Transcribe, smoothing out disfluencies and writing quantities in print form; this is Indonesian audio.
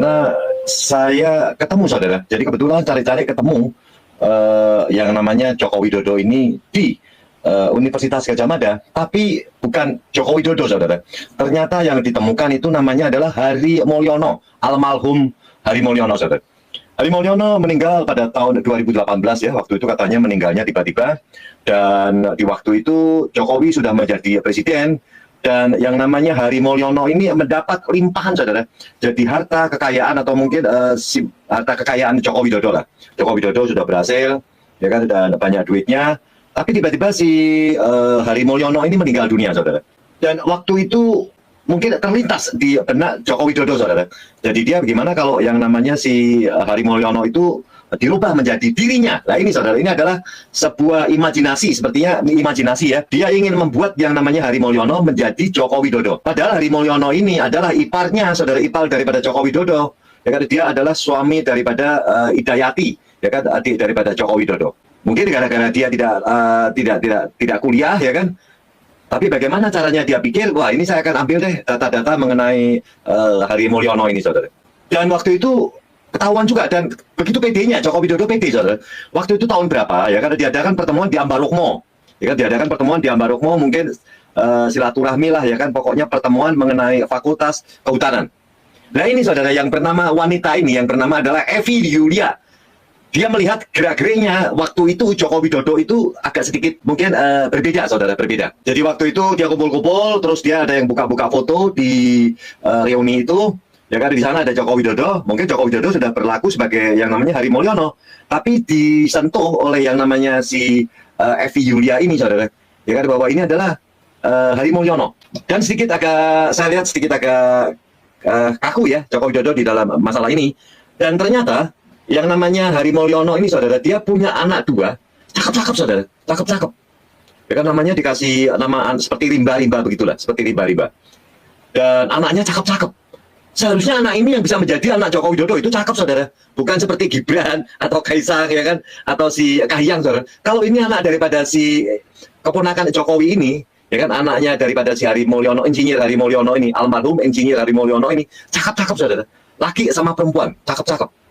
karena saya ketemu saudara. Jadi kebetulan cari-cari ketemu yang namanya Joko Widodo ini di Universitas Gadjah Mada, tapi bukan Joko Widodo saudara. Ternyata yang ditemukan itu namanya adalah Hari Mulyono, almarhum Hari Mulyono saudara. Hari Mulyono meninggal pada tahun 2018 ya, waktu itu katanya meninggalnya tiba-tiba, dan di waktu itu Jokowi sudah menjadi presiden, dan yang namanya Hari Mulyono ini mendapat limpahan saudara. Jadi harta kekayaan atau mungkin harta kekayaan Joko Widodo lah. Joko Widodo sudah berhasil, ya kan, dan banyak duitnya, tapi tiba-tiba si Hari Mulyono ini meninggal dunia saudara. Dan waktu itu mungkin terlintas di benak Joko Widodo saudara. Jadi dia bagaimana kalau yang namanya si Hari Mulyono itu dirubah menjadi dirinya. Nah ini saudara, ini adalah sebuah imajinasi, sepertinya imajinasi ya. Dia ingin membuat yang namanya Hari Mulyono menjadi Joko Widodo. Padahal Hari Mulyono ini adalah iparnya, saudara, ipar daripada Joko Widodo. Ya kan, dia adalah suami daripada Idayati, ya kan, adik daripada Joko Widodo. Mungkin gara-gara dia tidak kuliah, ya kan. Tapi bagaimana caranya dia pikir, wah ini saya akan ambil deh data-data mengenai Hari Mulyono ini saudara. Dan waktu itu ketahuan juga, dan begitu PD-nya, Joko Widodo PD saudara. Waktu itu tahun berapa ya, karena diadakan pertemuan di Ambarukmo, ya kan, diadakan pertemuan di Ambarukmo, mungkin silaturahmi lah ya kan, pokoknya pertemuan mengenai Fakultas Kehutanan. Nah ini saudara, yang bernama wanita ini, yang bernama adalah Evi Yulia. Dia melihat gerak-geriknya waktu itu Joko Widodo itu agak sedikit mungkin berbeda saudara, berbeda. Jadi waktu itu dia kumpul-kumpul, terus dia ada yang buka-buka foto di reuni itu, ya kan, di sana ada Joko Widodo. Mungkin Joko Widodo sudah berlaku sebagai yang namanya Hari Mulyono, tapi disentuh oleh yang namanya si Evi Yulia ini saudara, ya kan, bahwa ini adalah Hari Mulyono. Dan sedikit agak, saya lihat sedikit agak kaku ya Joko Widodo di dalam masalah ini. Dan ternyata yang namanya Hari Mulyono ini saudara, dia punya anak dua, cakep-cakep saudara, cakep-cakep. Ya kan, namanya dikasih nama seperti rimba-rimba begitulah, seperti rimba-rimba. Dan anaknya cakep-cakep. Seharusnya anak ini yang bisa menjadi anak Joko Widodo itu cakep saudara, bukan seperti Gibran atau Kaisang ya kan, atau si Kahiyang saudara. Kalau ini anak daripada si keponakan Jokowi ini, ya kan, anaknya daripada si Hari Mulyono, Insinyur Hari Mulyono ini, almarhum Insinyur Hari Mulyono ini, cakep-cakep saudara. Laki sama perempuan, cakep-cakep.